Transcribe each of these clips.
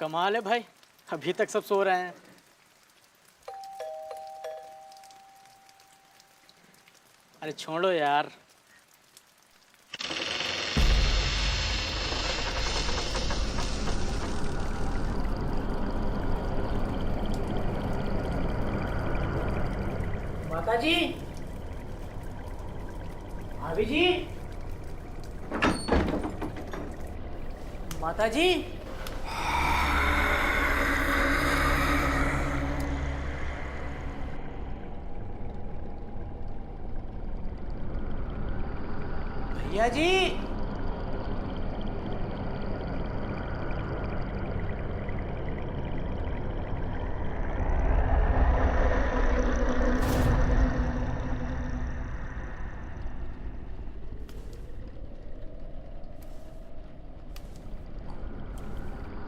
कमाल है भाई, अभी तक सब सो रहे हैं। अरे छोड़ो यार। माता जी, भाभी जी, माता जी। भैया जी।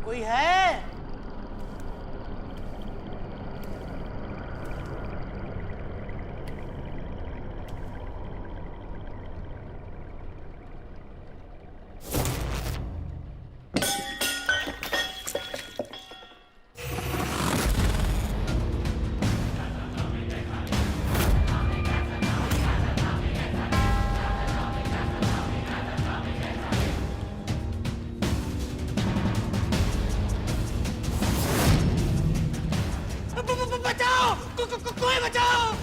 कोई है? बचाओ! कोई बचाओ!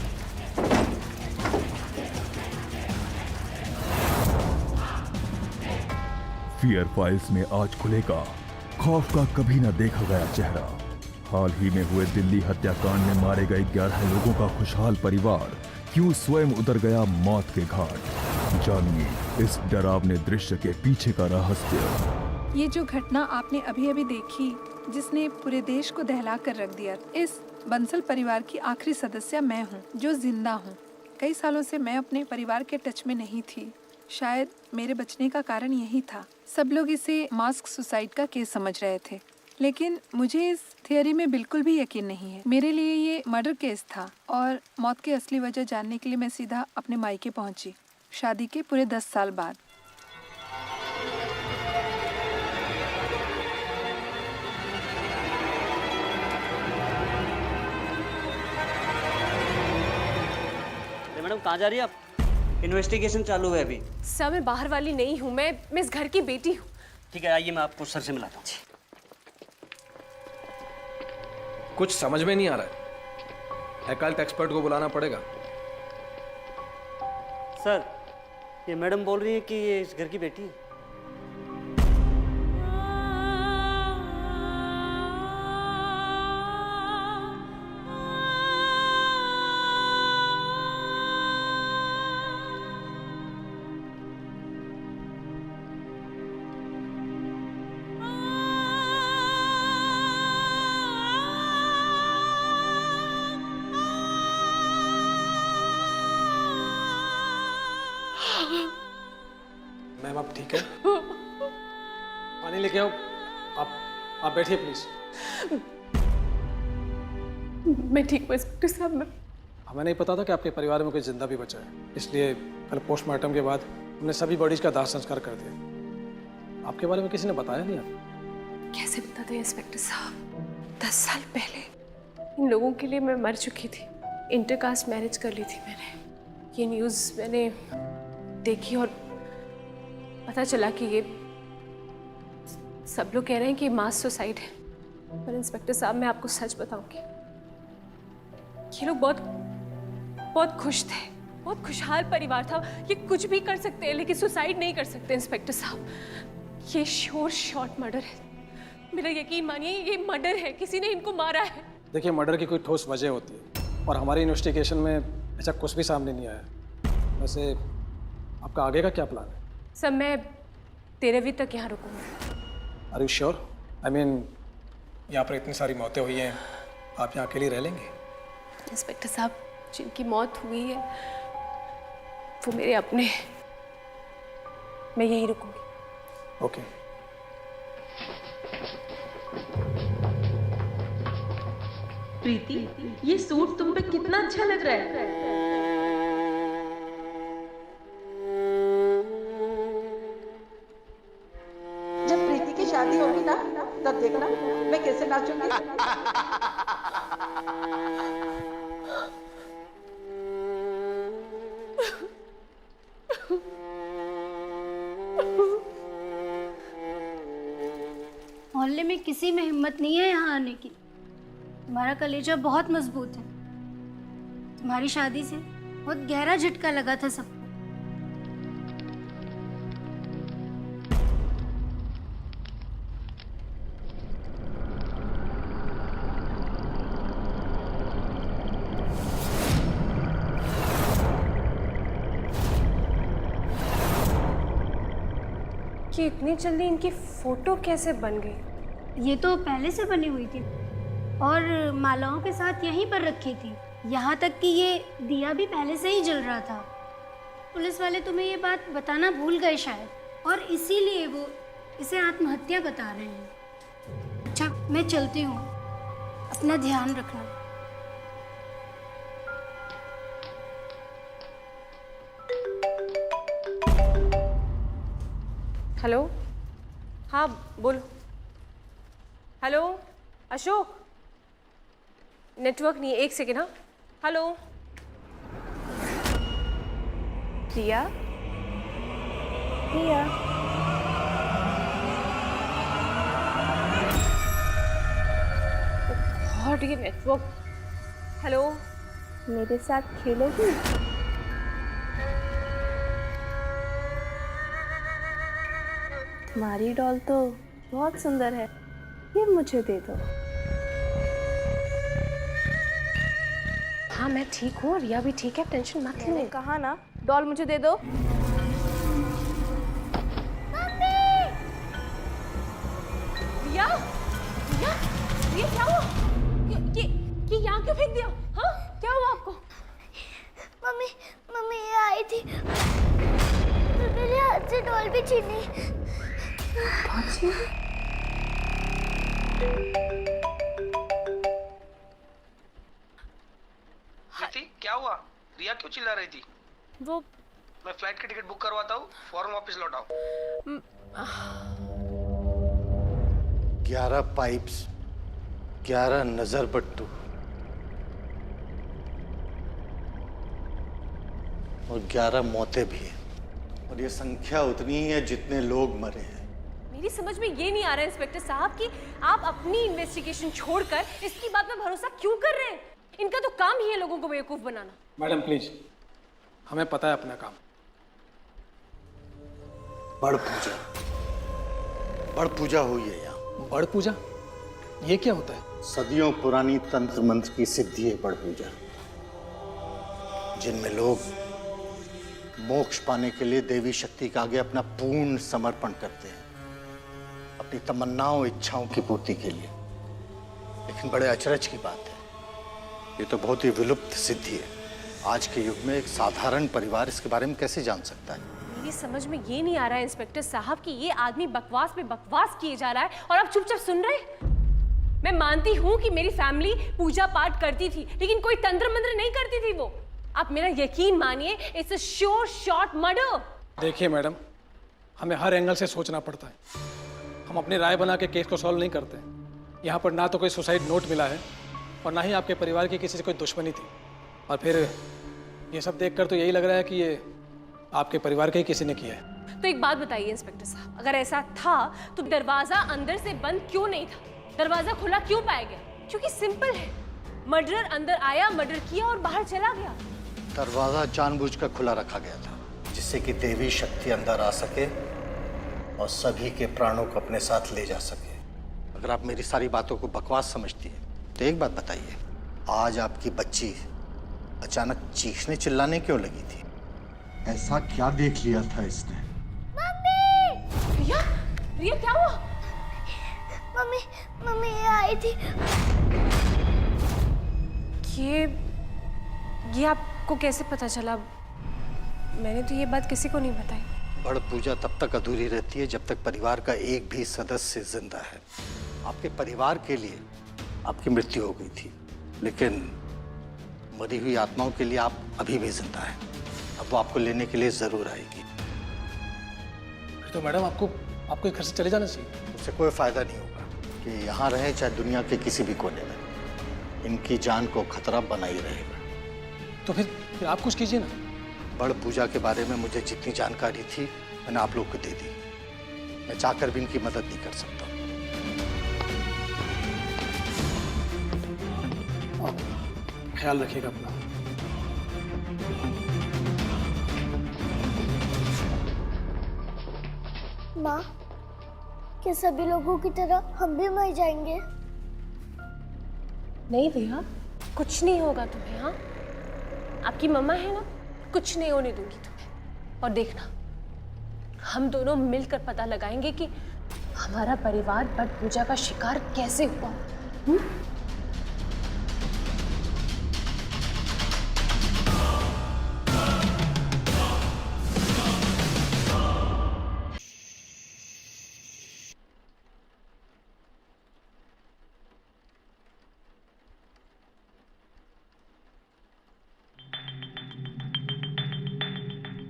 फियर फाइल्स में आज खुलेगा खौफ का कभी न देखा गया चेहरा। हाल ही में हुए दिल्ली हत्याकांड में मारे गए 11 लोगों का खुशहाल परिवार क्यों स्वयं उतर गया मौत के घाट। जानिए इस डरावने दृश्य के पीछे का रहस्य। ये जो घटना आपने अभी अभी देखी, जिसने पूरे देश को दहला कर रख दिया, इस बंसल परिवार की आखिरी सदस्य मैं हूँ जो जिंदा हूँ। कई सालों से मैं अपने परिवार के टच में नहीं थी। शायद मेरे बचने का कारण यही था। सब लोग इसे मास्क सुसाइड का केस समझ रहे थे, लेकिन मुझे इस थियोरी में बिल्कुल भी यकीन नहीं है। मेरे लिए ये मर्डर केस था और मौत की असली वजह जानने के लिए मैं सीधा अपने मायके पहुंची, शादी के पूरे 10 साल बाद। मैडम कहाँ जा रही है आप? इन्वेस्टिगेशन चालू है अभी। सर मैं बाहर वाली नहीं हूँ, मैं इस घर की बेटी हूँ। ठीक है, आइए मैं आपको सर से मिलाता हूँ। कुछ समझ में नहीं आ रहा है। अकाल्ट एक्सपर्ट को बुलाना पड़ेगा। सर, ये मैडम बोल रही है कि ये इस घर की बेटी है। मैम आप ठीक है? पानी लेके आओ। आप बैठिए प्लीज। मैं ठीक हूँ इंस्पेक्टर साहब। हमें नहीं पता था कि आपके परिवार में कोई जिंदा भी बचा है, इसलिए कल पोस्टमार्टम के बाद हमने सभी बॉडीज का दाह संस्कार कर दिया। आपके बारे में किसी ने बताया नहीं आपको? कैसे बता दें इंस्पेक्टर साहब, 10 साल पहले इन लोगों के लिए मैं मर चुकी थी। इंटरकास्ट मैरिज कर ली थी मैंने। ये न्यूज़ मैंने देखी और पता चला कि ये सब लोग कह रहे हैं कि मास सुसाइड है। पर इंस्पेक्टर साहब मैं आपको सच बताऊंगी, ये लोग बहुत खुश थे, बहुत खुशहाल परिवार था। ये कुछ भी कर सकते हैं लेकिन सुसाइड नहीं कर सकते इंस्पेक्टर साहब। ये श्योर शॉट मर्डर है। मेरा यकीन मानिए ये मर्डर है, किसी ने इनको मारा है। देखिए, मर्डर की कोई ठोस वजह होती है और हमारी इन्वेस्टिगेशन में ऐसा कुछ भी सामने नहीं आया। वैसे आपका आगे का क्या प्लान है? सर मैं 13वीं तक यहाँ रुकूंगा। Are you sure? I mean, यहाँ पर इतनी सारी मौतें हुई हैं, आप यहाँ अकेली रह लेंगे? इंस्पेक्टर साहब, जिनकी मौत हुई है वो मेरे अपने, मैं यहीं रुकूंगी। ओके। प्रीति, ये सूट तुम पे कितना अच्छा लग रहा है। जब प्रीति की शादी होगी ना, तब देखना मैं कैसे नाचूंगी। मोहल्ले में किसी में हिम्मत नहीं है यहाँ आने की। तुम्हारा कलेजा बहुत मजबूत है। तुम्हारी शादी से बहुत गहरा झटका लगा था सबको। कि इतनी जल्दी इनकी फोटो कैसे बन गई? ये तो पहले से बनी हुई थी और मालाओं के साथ यहीं पर रखी थी। यहाँ तक कि ये दिया भी पहले से ही जल रहा था। पुलिस वाले तुम्हें ये बात बताना भूल गए शायद, और इसीलिए वो इसे आत्महत्या बता रहे हैं। अच्छा, मैं चलती हूँ, अपना ध्यान रखना। हेलो, हाँ बोलो। हेलो अशोक, नेटवर्क नहीं है, एक सेकेंड। हाँ हेलो प्रिया, प्रिया गॉड, ये नेटवर्क। हेलो, मेरे साथ खेलोगी? तुम्हारी डॉल तो बहुत सुंदर है, ये मुझे दे दो। हाँ मैं ठीक हूँ, रिया भी ठीक है, टेंशन मत लो। कहा ना, डॉल मुझे दे दो। रिया, रिया, रिया क्या हुआ? ये यहाँ क्यों फेंक दिया? हाँ क्या हुआ आपको? मम्मी, मम्मी ये आई थी, मेरे हाथ से डॉल भी छीनी। क्या हुआ? रिया क्यों चिल्ला रही थी? वो मैं फ्लाइट की टिकट बुक करवाता हूँ, फौरन वापस लौट आओ। 11 पाइप्स, 11 नजर बट्टू और 11 मौतें भी हैं, और ये संख्या उतनी ही है जितने लोग मरे हैं। मेरी समझ में ये नहीं आ रहा है इंस्पेक्टर साहब कि आप अपनी इन्वेस्टिगेशन छोड़कर इसकी बात में भरोसा क्यों कर रहे हैं? इनका तो काम ही है लोगों को बेवकूफ बनाना। मैडम प्लीज, हमें पता है अपना काम। बड़ पूजा, बड़ पूजा हुई है यहाँ। बड़ पूजा? ये क्या होता है? सदियों पुरानी तंत्र मंत्र की सिद्धि है बड़ पूजा, जिनमें लोग मोक्ष पाने के लिए देवी शक्ति के आगे अपना पूर्ण समर्पण करते हैं, अपनी तमन्नाओं इच्छाओं की पूर्ति के लिए। लेकिन बड़े अचरज की बात है, ये तो बहुत ही विलुप्त सिद्धि है। आज के युग में एक साधारण परिवार इसके बारे में कैसे जान सकता है? मेरी समझ में ये नहीं आ रहा है इंस्पेक्टर साहब कि ये आदमी बकवास पे बकवास किए जा रहा है और आप चुपचाप सुन रहे हैं। मैं मानती हूँ कि मेरी फैमिली पूजा पाठ करती थी, लेकिन कोई तंत्र मंत्र नहीं करती थी वो। आप मेरा यकीन मानिए, it's a sure shot murder. देखिए मैडम, हमें हर एंगल से सोचना पड़ता है। हम अपनी राय बना के केस को सॉल्व नहीं करते। यहाँ पर ना तो कोई सुसाइड नोट मिला है और ना ही आपके परिवार की किसी से कोई दुश्मनी थी। और फिर ये सब देखकर तो यही लग रहा है कि ये आपके परिवार के ही किसी ने किया है। तो एक बात बताइए इंस्पेक्टर साहब, अगर ऐसा था तो दरवाजा अंदर से बंद क्यों नहीं था? दरवाजा खुला क्यों पाया गया? क्योंकि सिंपल है, मर्डरर अंदर आया, मर्डर किया और बाहर चला गया। दरवाजा जानबूझकर खुला रखा गया था, जिससे कि देवी शक्ति अंदर आ सके और सभी के प्राणों को अपने साथ ले जा सके। अगर आप मेरी सारी बातों को बकवास समझती हैं तो एक बात बताइए, आज आपकी बच्ची अचानक चीखने चिल्लाने क्यों लगी थी? ऐसा क्या देख लिया था इसने? रिया, रिया क्या हुआ? मम्मी, मम्मी ये आई थी। ये आपको कैसे पता चला? मैंने तो ये बात किसी को नहीं बताई। बड़ पूजा तब तक अधूरी रहती है जब तक परिवार का एक भी सदस्य जिंदा है। आपके परिवार के लिए आपकी मृत्यु हो गई थी, लेकिन मरी हुई आत्माओं के लिए आप अभी भी जिंदा हैं। अब वो आपको लेने के लिए जरूर आएगी। तो मैडम आपको घर से चले जाना चाहिए। उससे कोई फायदा नहीं होगा। कि यहाँ रहे चाहे दुनिया के किसी भी कोने में, इनकी जान को खतरा बना ही रहेगा। तो फिर आप कुछ कीजिए ना। बड़ पूजा के बारे में मुझे जितनी जानकारी थी मैंने आप लोग को दे दी। मैं चाहकर भी इनकी मदद नहीं कर सकता। ख्याल रखिएगा अपना। माँ, क्या सभी लोगों की तरह हम भी मर जाएंगे? नहीं भैया, कुछ नहीं होगा तुम्हें। हाँ, आपकी मम्मा है ना, कुछ नहीं होने दूंगी तुम्हें। और देखना, हम दोनों मिलकर पता लगाएंगे कि हमारा परिवार बट पूजा का शिकार कैसे हुआ।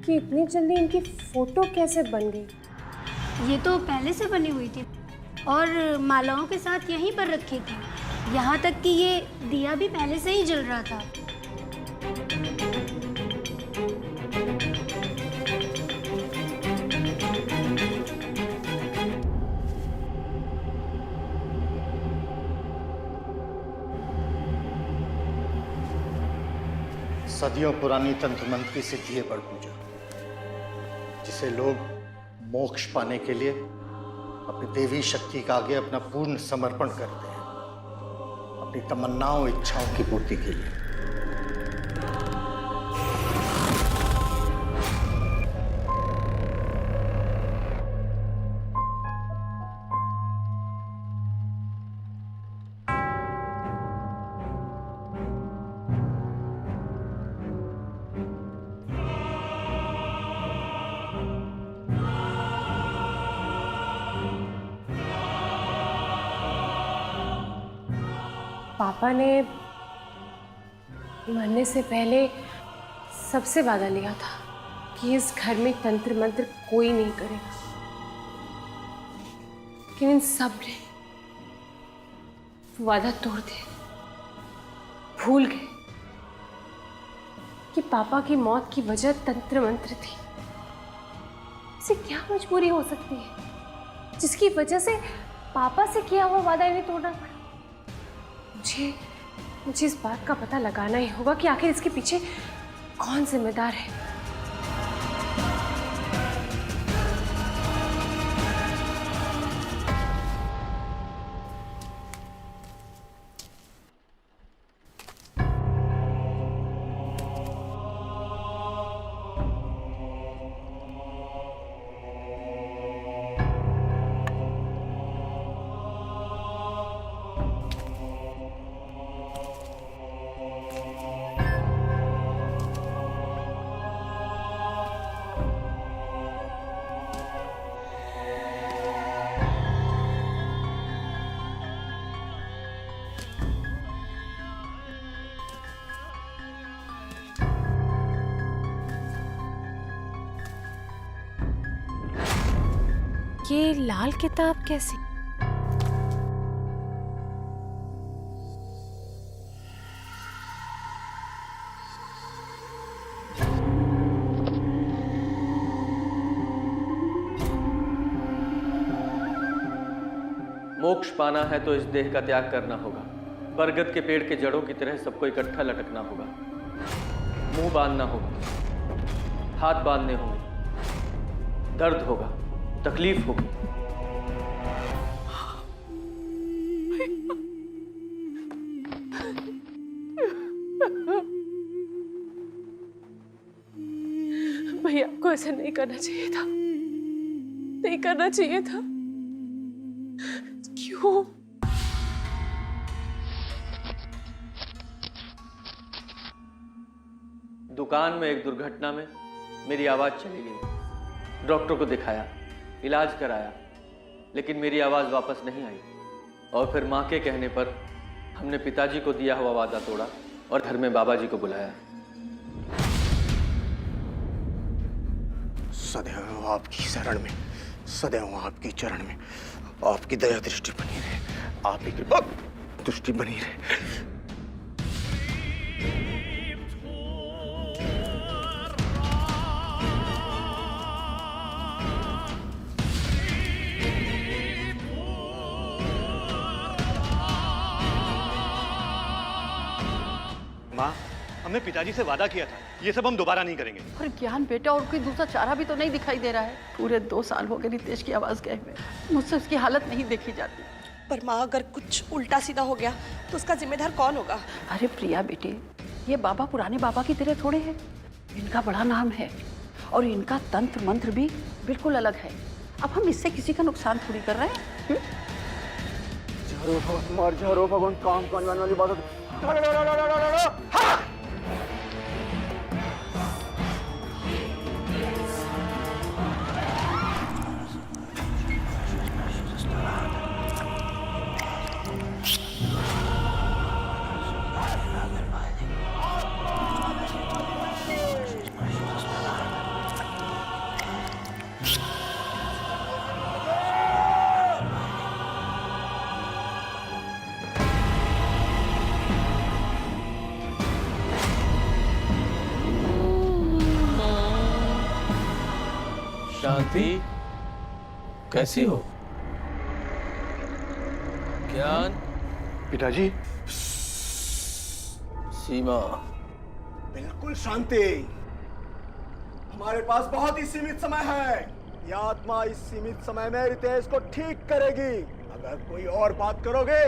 कि इतनी जल्दी इनकी फोटो कैसे बन गई? ये तो पहले से बनी हुई थी और मालाओं के साथ यहीं पर रखी थी। यहाँ तक कि ये दिया भी पहले से ही जल रहा था। सदियों पुरानी तंत्र मंत्र की सिद्धि है बड़ पूजा, जिसे लोग मोक्ष पाने के लिए अपनी देवी शक्ति के आगे अपना पूर्ण समर्पण करते हैं, अपनी तमन्नाओं इच्छाओं की पूर्ति के लिए। पापा ने मरने से पहले सबसे वादा लिया था कि इस घर में तंत्र मंत्र कोई नहीं करेगा, लेकिन इन सब ने वादा तोड़ दिया। भूल गए कि पापा की मौत की वजह तंत्र मंत्र थी। इसे क्या मजबूरी हो सकती है जिसकी वजह से पापा से किया हुआ वादा इन्हें तोड़ना पड़ा? मुझे इस बात का पता लगाना ही होगा कि आखिर इसके पीछे कौन जिम्मेदार है। ये लाल किताब कैसी? मोक्ष पाना है तो इस देह का त्याग करना होगा। बरगद के पेड़ के जड़ों की तरह सबको इकट्ठा लटकना होगा। मुंह बांधना होगा, हाथ बांधने होंगे, दर्द होगा, तकलीफ होगी। भैया को ऐसा नहीं करना चाहिए था, नहीं करना चाहिए था। क्यों? दुकान में एक दुर्घटना में मेरी आवाज चली गई। डॉक्टर को दिखाया, इलाज कराया, लेकिन मेरी आवाज वापस नहीं आई। और फिर माँ के कहने पर हमने पिताजी को दिया हुआ वादा तोड़ा और घर में बाबा जी को बुलाया। सदैव आपकी शरण में, सदैव आपकी चरण में। आपकी दया दृष्टि बनी रहे, आप ही की दृष्टि बनी रहे। माँ, हमने पिताजी से वादा किया था, ये सब हम दोबारा नहीं करेंगे। और ज्ञान बेटा, और कोई दूसरा चारा भी तो नहीं दिखाई दे रहा है। पूरे 2 साल हो गए रितेश की आवाज गए हुए, मुझसे उसकी हालत नहीं देखी जाती। पर माँ, अगर कुछ उल्टा सीधा हो गया तो उसका जिम्मेदार कौन होगा? अरे प्रिया बेटी, ये बाबा पुराने बाबा की तरह थोड़े हैं। इनका बड़ा नाम है और इनका तंत्र मंत्र भी बिल्कुल अलग है। अब हम इससे किसी का नुकसान थोड़ी कर रहे हैं। भगवान, काम करने वाली बात है। शांति, कैसी हो? ज्ञान, पिताजी। सीमा, बिल्कुल शांति। हमारे पास बहुत ही सीमित समय है। यह आत्मा इस सीमित समय में रितेश को ठीक करेगी। अगर कोई और बात करोगे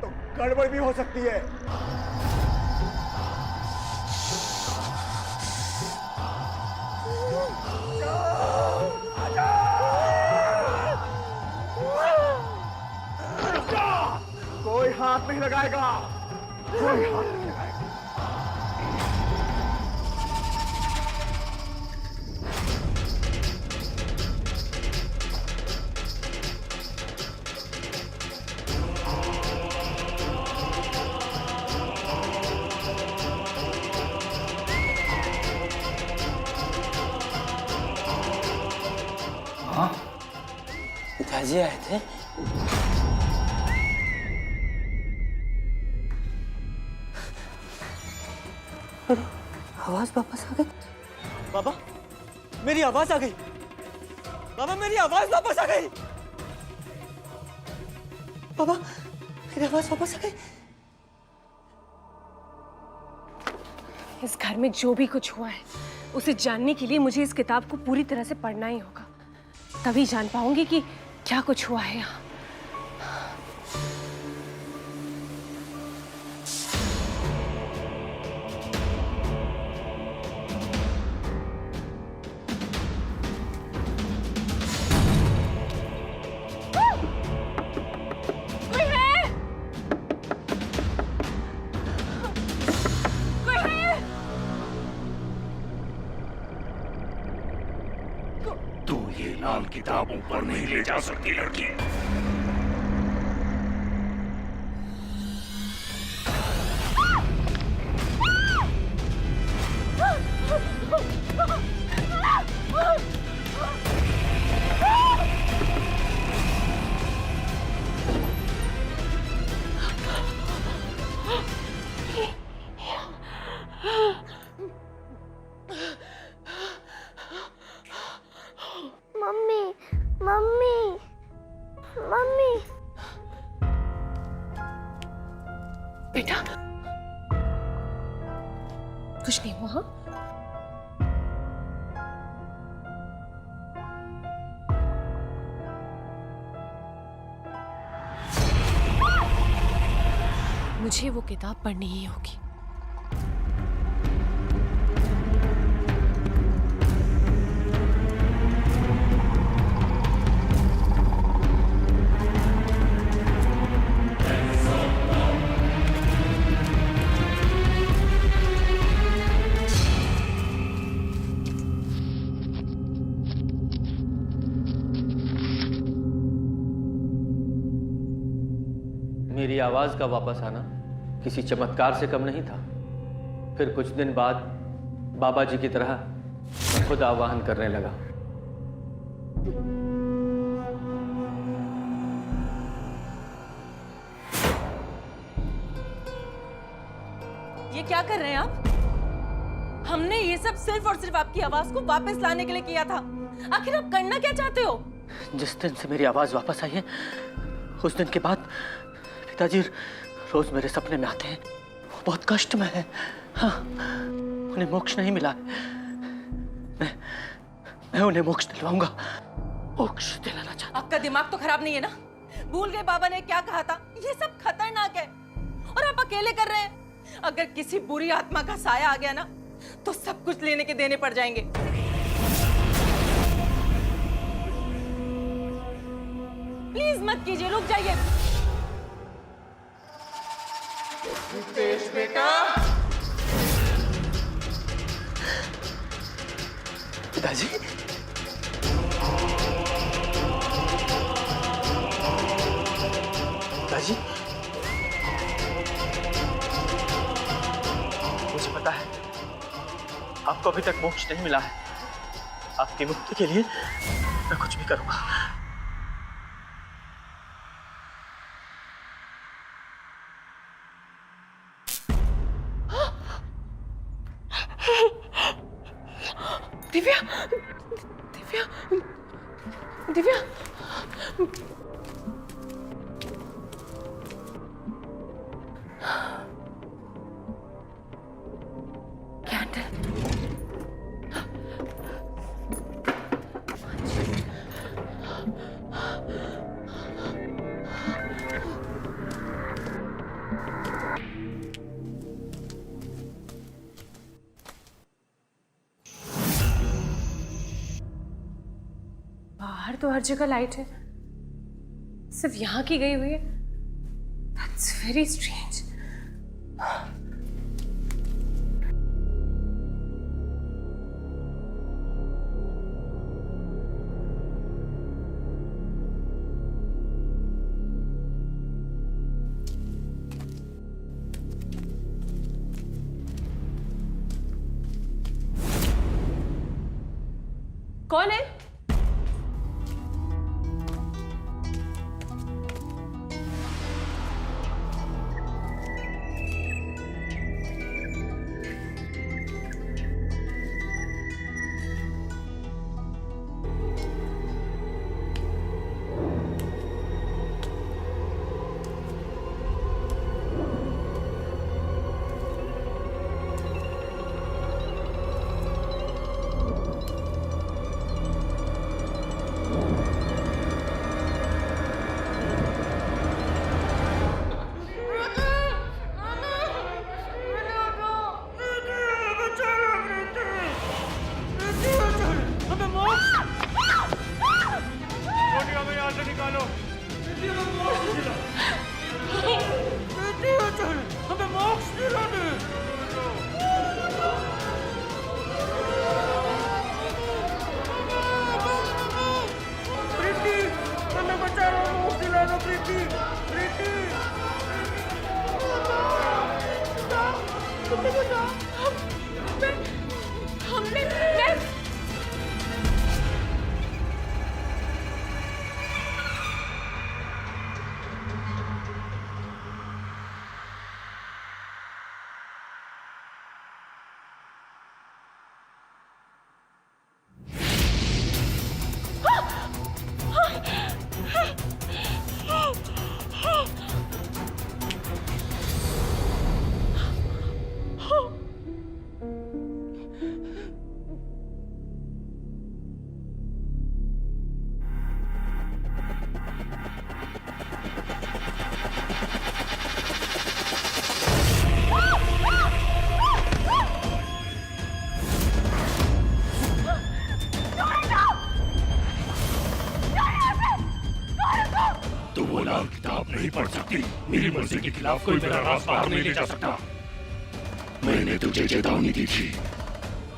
तो गड़बड़ भी हो सकती है। कोई हाथ नहीं लगाएगा, कोई हाथ नहीं लगाएगा। हाँ, पिताजी आए थे। आवाज वापस आ गई। बाबा, मेरी आवाज आ गई। बाबा, मेरी आवाज वापस आ गई। बाबा, मेरी आवाज वापस आ गई। इस घर में जो भी कुछ हुआ है उसे जानने के लिए मुझे इस किताब को पूरी तरह से पढ़ना ही होगा। तभी जान पाऊंगी कि क्या कुछ हुआ है यहाँ। तू ये लाल किताबों पर नहीं ले जा सकती लड़की। Mummy, mummy, mummy. बेटा, कुछ नहीं हुआ? हाँ? मुझे वो किताब पढ़नी ही होगी। मेरी आवाज का वापस आना किसी चमत्कार से कम नहीं था। फिर कुछ दिन बाद बाबा जी की तरह मैं खुद आवाहन करने लगा। क्या कर रहे हैं आप? हमने ये सब सिर्फ और सिर्फ आपकी आवाज को वापस लाने के लिए किया था। आखिर आप करना क्या चाहते हो? जिस दिन से मेरी आवाज वापस आई है उस दिन के बाद पिताजी रोज मेरे सपने में आते हैं। वो बहुत कष्ट में है। हाँ, उन्हें मोक्ष नहीं मिला है। मैं उन्हें मोक्ष दिलवाऊंगा, मोक्ष दिलाना चाहता। आपका दिमाग तो खराब नहीं है ना? भूल गए बाबा ने क्या कहा था? ये सब खतरनाक है और आप अकेले कर रहे हैं। अगर किसी बुरी आत्मा का साया आ गया ना तो सब कुछ लेने के देने पड़ जाएंगे। प्लीज मत कीजिए, रुक जाइए। बेटा, पिताजी, पिताजी, मुझे पता है आपको अभी तक मोक्ष नहीं मिला है। आपकी मुक्ति के लिए मैं कुछ भी करूंगा। दिव्या, दिव्या, दिव्या, बाहर तो हर जगह लाइट है, सिर्फ यहाँ की गई हुई है। That's very strange. कौन है? नहीं पढ़ सकती। मेरी मर्जी के खिलाफ कोई मेरा राज बाहर नहीं ले जा सकता। मैंने तुझे चेतावनी दी थी,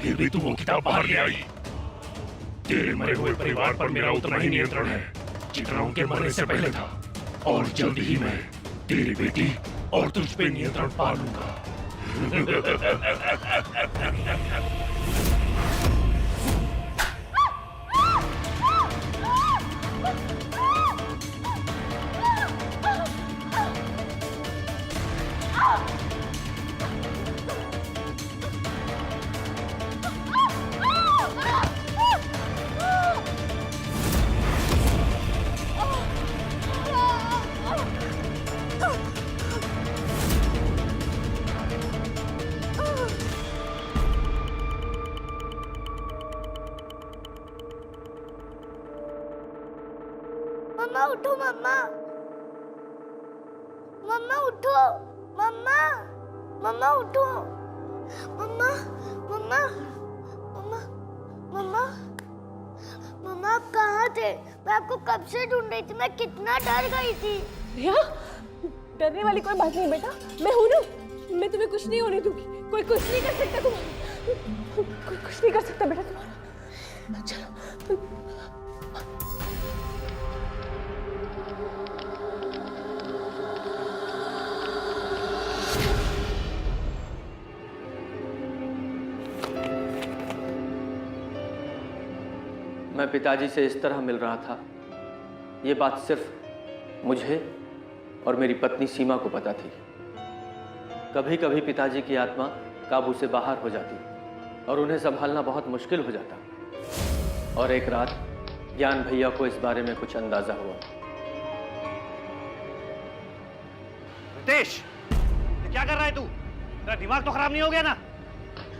फिर भी तू वो किताब बाहर ले आई। तेरे मरे हुए परिवार पर मेरा उतना ही नियंत्रण है जितना उनके मरने से पहले था, और जल्द ही मैं तेरी बेटी और तुझ पे नियंत्रण पा लूंगा। मम्मा उठो मम्मा, मम्मा उठो, मम्मा, मम्मा उठो, मम्मा, मम्मा, मम्मा, मम्मा, मम्मा आप कहाँ थे? मैं आपको कब से ढूंढ रही थी, मैं कितना डर गई थी। रिया, डरने वाली कोई बात नहीं बेटा, मैं हूं ना, मैं तुम्हें कुछ नहीं होने दूंगी। कोई कुछ नहीं कर सकता तुम्हारा, कोई कुछ नहीं कर सकता बेटा तुम्हारा। चलो। मैं पिताजी से इस तरह मिल रहा था, ये बात सिर्फ मुझे और मेरी पत्नी सीमा को पता थी। कभी कभी पिताजी की आत्मा काबू से बाहर हो जाती और उन्हें संभालना बहुत मुश्किल हो जाता। और एक रात ज्ञान भैया को इस बारे में कुछ अंदाजा हुआ। रितेश, ये क्या कर रहा है तू? तेरा दिमाग तो खराब नहीं हो गया ना?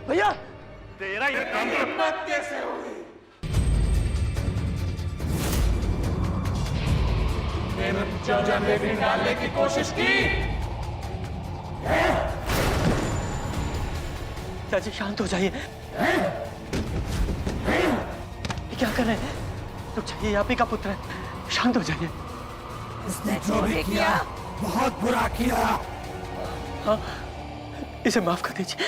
भैया, तेरा ये काम कैसे होगी? मैंने भी डालने की कोशिश की। चाची शांत हो जाइए। क्या कर रहे हैं? रुक जाइए, आप ही का पुत्र है, शांत हो जाइए। इसने जो भी किया बहुत बुरा किया। हाँ, इसे माफ कर दीजिए।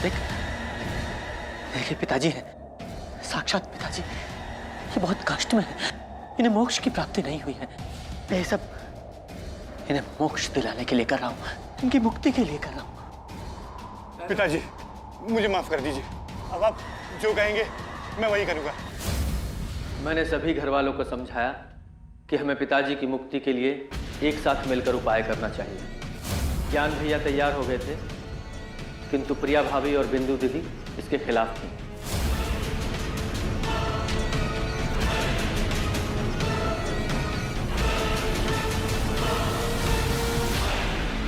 देखिए पिताजी हैं, साक्षात पिताजी। ये बहुत कष्ट में है, इन्हें मोक्ष की प्राप्ति नहीं हुई है। मैं सब इन्हें मोक्ष दिलाने के लिए कर रहा हूँ, इनकी मुक्ति के लिए कर रहा हूँ। पिताजी, मुझे माफ कर दीजिए। अब आप जो कहेंगे मैं वही करूँगा। मैंने सभी घर वालों को समझाया कि हमें पिताजी की मुक्ति के लिए एक साथ मिलकर उपाय करना चाहिए। ज्ञान भैया तैयार हो गए थे, किंतु प्रिया भाभी और बिंदु दीदी इसके खिलाफ थी।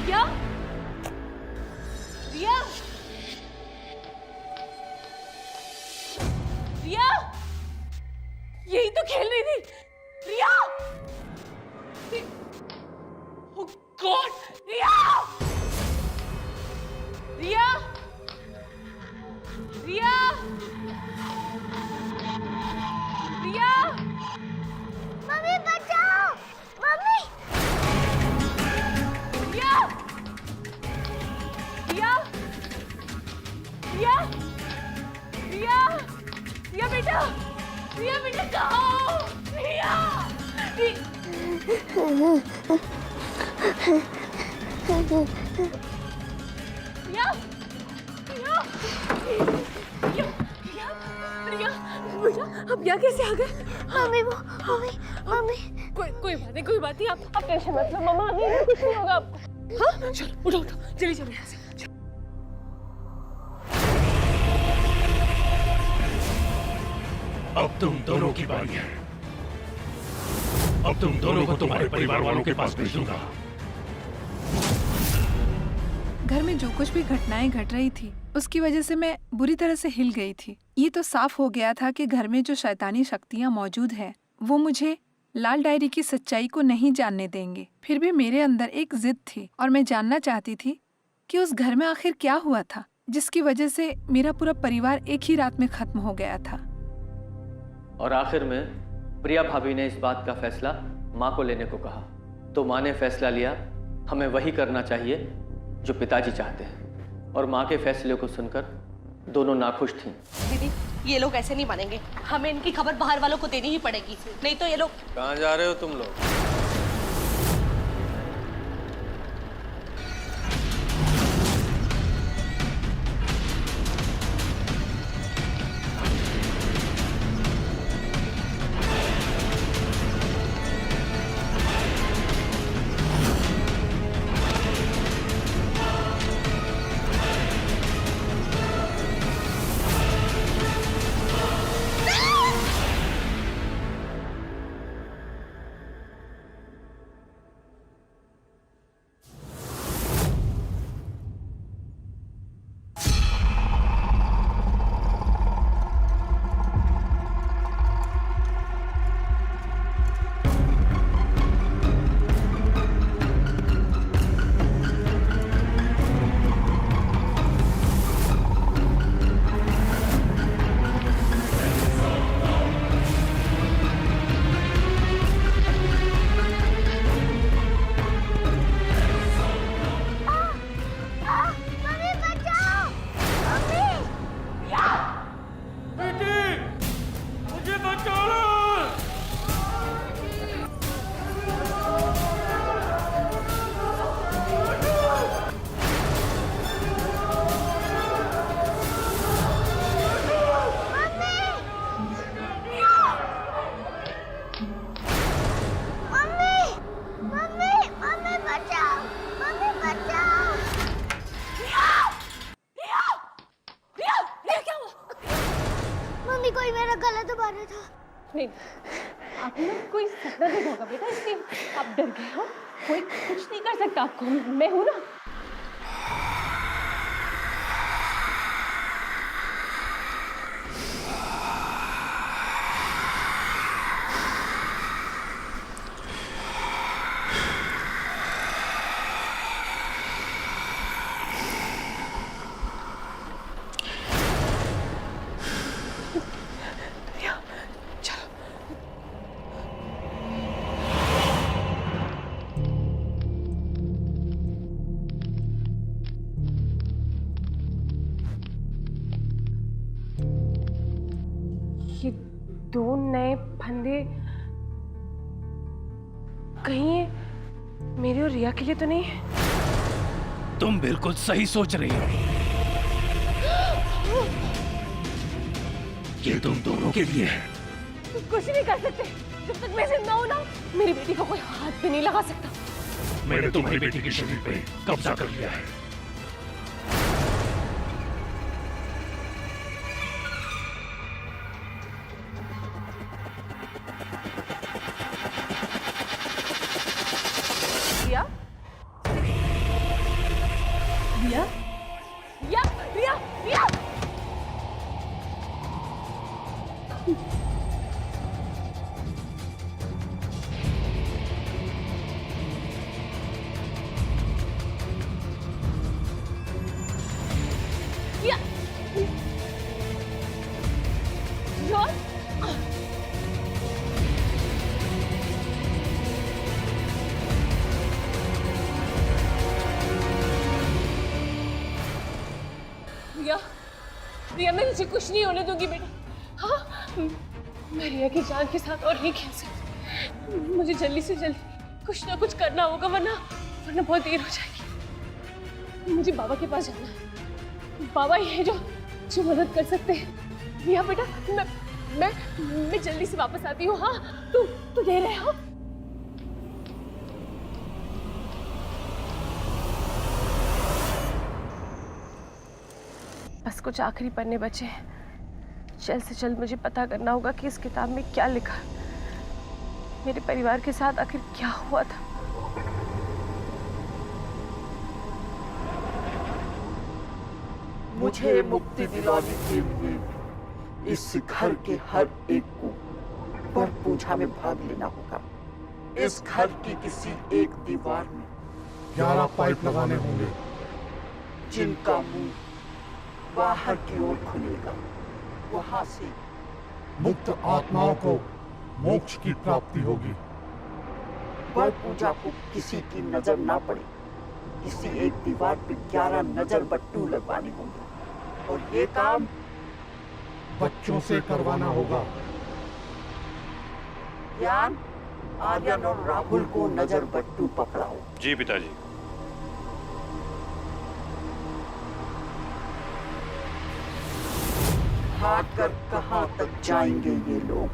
रिया, रिया, रिया, यही तो खेल रही थी। रिया, ओह गॉड, रिया, रिया, रिया, रिया, मम्मी बचाओ, मम्मी। रिया, रिया, रिया, रिया, रिया बेटा, रिया बेटा कहाँ हो? रिया, रिया, रिया, रिया, रिया, बेटा अब यहाँ कैसे आ गए? मम्मी वो, मम्मी, मम्मी। कोई बात नहीं, आप टेंशन मत लो, मम्मा आ गई हैं, कुछ नहीं होगा आपको। हाँ, चलो उठो, चलिए चलो यहाँ से। अब तुम दोनों की बारी है। अब तुम दोनों को तुम्हारे परिवार वालों के पास भेज दूंगा। घर में जो कुछ भी घटनाएं घट रही थी उसकी वजह से मैं बुरी तरह से हिल गई थी। ये तो साफ हो गया था कि घर में जो शैतानी शक्तियां मौजूद हैं वो मुझे लाल डायरी की सच्चाई को नहीं जानने देंगे। फिर भी मेरे अंदर एक जिद थी और मैं जानना चाहती थी कि उस घर में आखिर क्या हुआ था जिसकी वजह से मेरा पूरा परिवार एक ही रात में खत्म हो गया था। और आखिर में प्रिया भाभी ने इस बात का फैसला माँ को लेने को कहा, तो माँ ने फैसला लिया हमें वही करना चाहिए जो पिताजी चाहते हैं। और माँ के फैसले को सुनकर दोनों नाखुश थीं। दीदी, ये लोग ऐसे नहीं मानेंगे, हमें इनकी खबर बाहर वालों को देनी ही पड़ेगी, नहीं तो ये लोग। कहाँ जा रहे हो तुम लोग? नहीं, आपने कोई सपना देखा होगा बेटा, इसलिए आप डर गए हो। कोई कुछ नहीं कर सकता आपको, मैं हूं ना। ये 2 नए फंदे कहीं ये मेरी और रिया के लिए तो नहीं है? तुम बिल्कुल सही सोच रही हो। ये तुम दोनों के लिए है। कुछ नहीं कर सकते जब तक मैं जिंदा हूं ना। मेरी बेटी को कोई हाथ भी नहीं लगा सकता। मैंने तुम्हारी बेटी के शरीर पे कब्जा कर लिया है। रिया? रिया? रिया? रिया? रिया? रिया? जॉन? रिया, रिया मैं तुझे कुछ नहीं होने दूंगी बेटा। हाँ, मैं रिया की जान के साथ और नहीं खेल सकती। मुझे जल्दी से जल्दी कुछ ना कुछ करना होगा, वरना बहुत देर हो जाएगी। मुझे बाबा के पास जाना है। बाबा ही है जो मदद कर सकते हैं। रिया बेटा, मैं जल्दी से वापस आती हूँ। हाँ, तू दे रहे हो? बस कुछ आखिरी पन्ने बचे हैं। जल्द से जल्द मुझे पता करना होगा कि इस किताब में क्या लिखा है। मेरे परिवार के साथ आखिर क्या हुआ था। मुझे मुक्ति दिलाने के लिए इस घर के हर एक को पर पूजा में भाग लेना होगा। इस घर की किसी एक दीवार में 11 पाइप लगाने होंगे, जिनका मुंह बाहर की ओर खुलेगा। वहां से मुक्त आत्माओं को मोक्ष की प्राप्ति होगी। पर पूजा को किसी की नजर ना पड़े, किसी एक दीवार पे 11 नजर बट्टू लगवाने होंगे, और ये काम बच्चों से करवाना होगा। ज्ञान, आर्यन और राहुल को नजर बट्टू पकड़ाओ। जी पिताजी। भाग कर कहां तक जाएंगे ये लोग?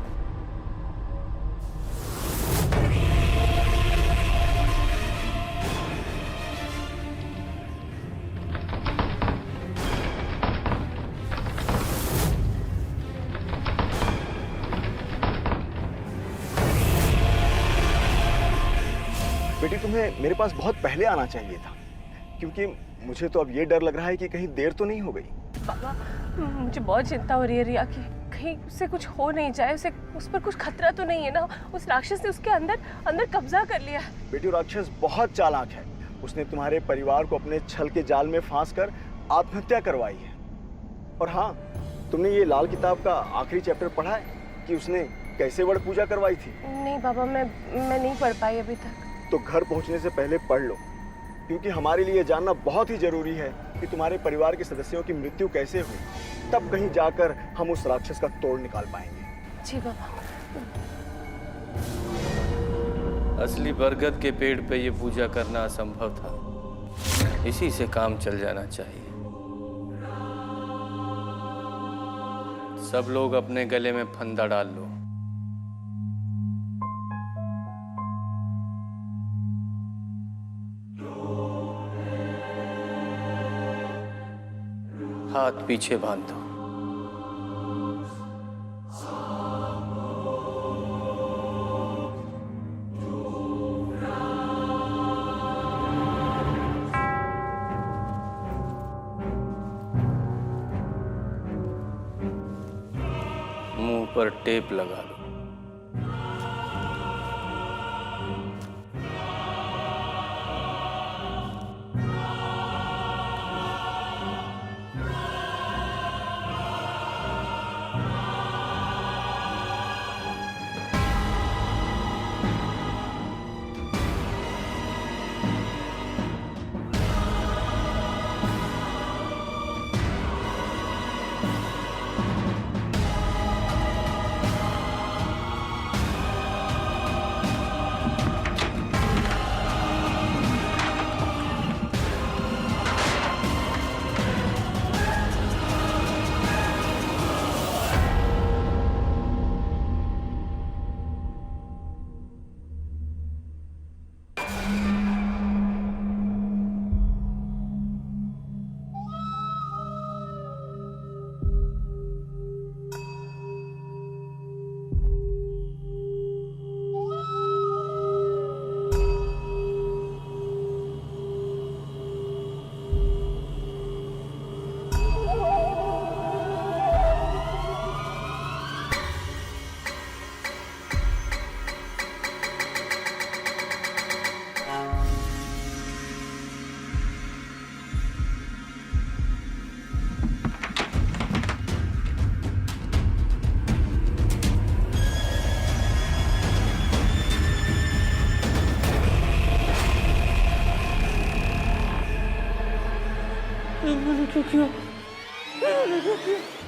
बेटी, तुम्हें मेरे पास बहुत पहले आना चाहिए था, क्योंकि मुझे तो अब ये डर लग रहा है कि कहीं देर तो नहीं हो गई। बाबा, मुझे बहुत चिंता हो रही है रिया की। कहीं उससे कुछ हो नहीं जाए, उस पर कुछ खतरा तो नहीं है ना? उस राक्षस ने उसके अंदर कब्जा कर लिया है। बेटी, राक्षस बहुत चालाक है। उसने तुम्हारे परिवार को अपने छल के जाल में फांस कर आत्महत्या करवाई है। और हाँ, तुमने ये लाल किताब का आखिरी चैप्टर पढ़ा है कि उसने कैसे वड़ पूजा करवाई थी? नहीं बाबा, मैं नहीं पढ़ पाई अभी तक। तो घर पहुंचने से पहले पढ़ लो, क्योंकि हमारे लिए जानना बहुत ही जरूरी है कि तुम्हारे परिवार के सदस्यों की मृत्यु कैसे हुई। तब कहीं जाकर हम उस राक्षस का तोड़ निकाल पाएंगे। जी बाबा। असली बरगद के पेड़ पे ये पूजा करना असंभव था। इसी से काम चल जाना चाहिए। सब लोग अपने गले में फंदा डाल लो। हाथ पीछे बांध दो। पर टेप लगा लो।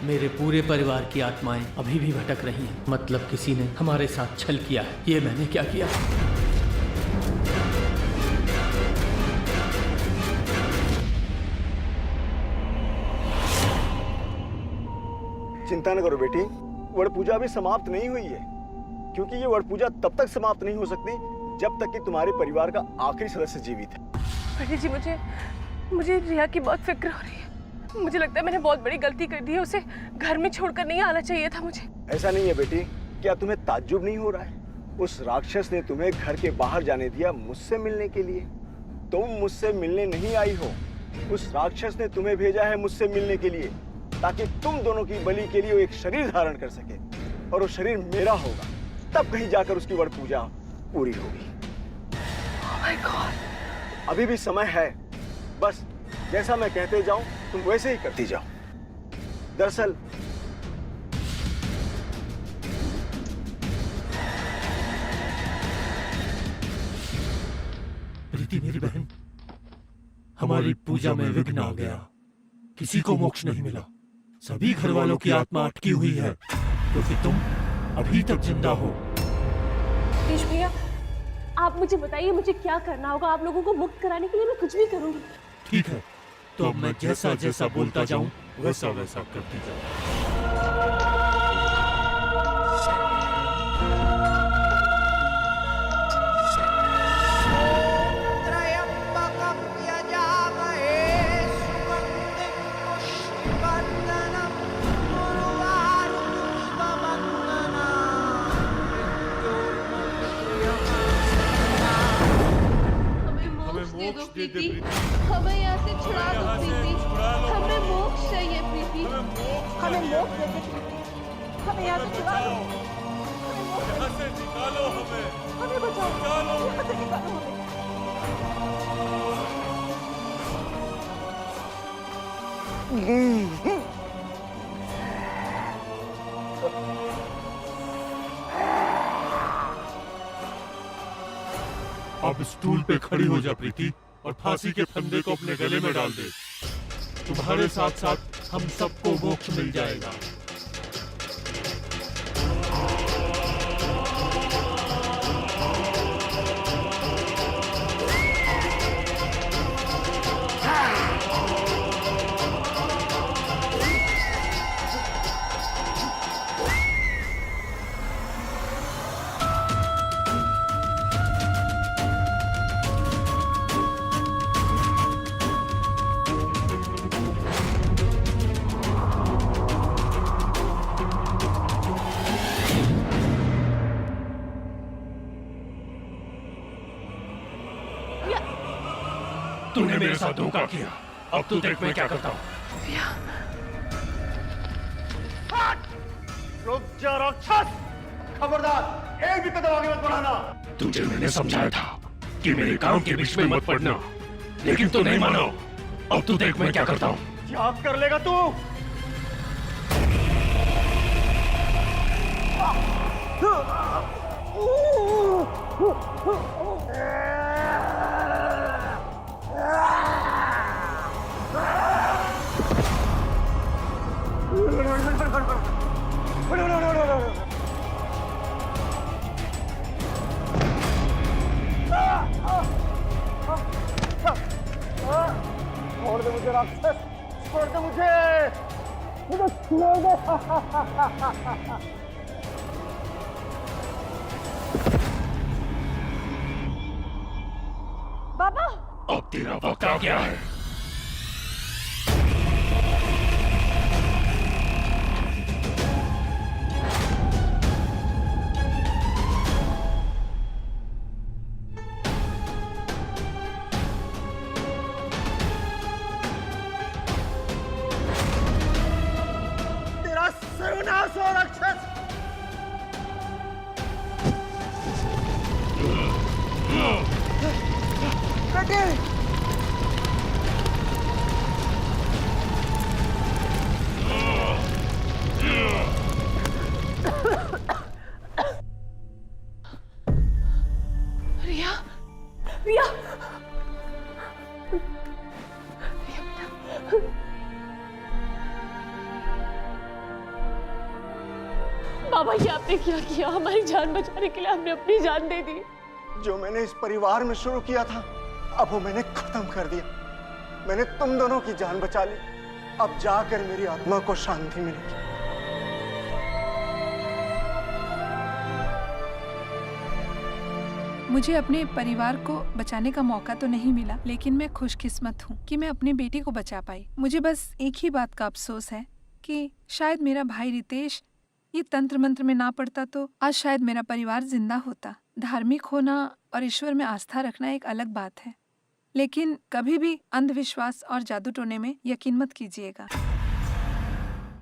मेरे पूरे परिवार की आत्माएं अभी भी भटक रही हैं। मतलब किसी ने हमारे साथ छल किया है। ये मैंने क्या किया? चिंता न करो बेटी, वड़ पूजा अभी समाप्त नहीं हुई है, क्योंकि ये वड़ पूजा तब तक समाप्त नहीं हो सकती जब तक कि तुम्हारे परिवार का आखिरी सदस्य जीवित है। पंडित जी, मुझे रिया की बहुत फिक्र हो रही है। मुझे लगता है मैंने बहुत बड़ी गलती कर दी है। उसे घर में छोड़कर नहीं आना चाहिए था मुझे। ऐसा नहीं है बेटी, क्या तुम्हें ताज्जुब नहीं हो रहा है? उस राक्षस ने तुम्हें घर के बाहर जाने दिया मुझसे मिलने के लिए। तुम मुझसे मिलने नहीं आई हो, उस राक्षस ने तुम्हें भेजा है मुझसे मिलने के लिए, ताकि तुम दोनों की बलि के लिए वो एक शरीर धारण कर सके, और वो शरीर मेरा होगा। तब कहीं जाकर उसकी वड़ पूजा पूरी होगी। Oh my God! अभी भी समय है, बस जैसा मैं कहते जाऊं तुम वैसे ही करती जाओ। दरअसल प्रीति मेरी बहन, हमारी पूजा में विघ्न आ गया। किसी को मोक्ष नहीं मिला। सभी घर वालों की आत्मा अटकी हुई है, क्योंकि तुम अभी तक जिंदा हो। रमेश भैया, आप मुझे बताइए मुझे क्या करना होगा। आप लोगों को मुक्त कराने के लिए मैं कुछ भी करूंगी। ठीक है, तो अब मैं जैसा जैसा बोलता जाऊं वैसा वैसा करती जाऊं। हमें यहाँ से छुड़ा दो प्रीति, हमें मोक्ष चाहिए प्रीति, हमें मोक्ष दे प्रीति, हमें यहाँ से छुड़ा दो, यहाँ से निकालो हमें बचाओ, यहाँ से निकालो हमें। अब स्टूल पे खड़ी हो जा प्रीति, और फांसी के फंदे को अपने गले में डाल दे। तुम्हारे साथ साथ हम सबको मोक्ष मिल जाएगा। तूने मेरे साथ धोखा किया, अब तू देख मैं क्या करता हूँ। रुक जा राक्षस! खबरदार, एक भी कदम आगे मत बढ़ाना। तुझे मैंने समझाया था कि मेरे काम के बीच में मत पड़ना, लेकिन तू नहीं मानो। अब तू देख मैं क्या करता हूँ। क्या कर लेगा तू? छोड़ दे मुझे राक्षस, छोड़ दे मुझे, मुझे छोड़ दे। बाबा, अब तेरा वक्त आ गया है। तेरा सर्वनाश हो राक्षस। बेटे, रिया, रिया, बाबा ये आपने क्या किया? हमारी जान बचाने के लिए हमने अपनी जान दे दी। जो मैंने इस परिवार में शुरू किया था, अब वो मैंने खत्म कर दिया। मैंने तुम दोनों की जान बचा ली। अब जाकर मेरी आत्मा को शांति मिलेगी। मुझे अपने परिवार को बचाने का मौका तो नहीं मिला, लेकिन मैं खुशकिस्मत हूँ कि मैं अपनी बेटी को बचा पाई। मुझे बस एक ही बात का अफसोस है कि शायद मेरा भाई रितेश ये तंत्र मंत्र में ना पड़ता तो आज शायद मेरा परिवार जिंदा होता। धार्मिक होना और ईश्वर में आस्था रखना एक अलग बात है, लेकिन कभी भी अंधविश्वास और जादू टोने में यकीन मत कीजिएगा।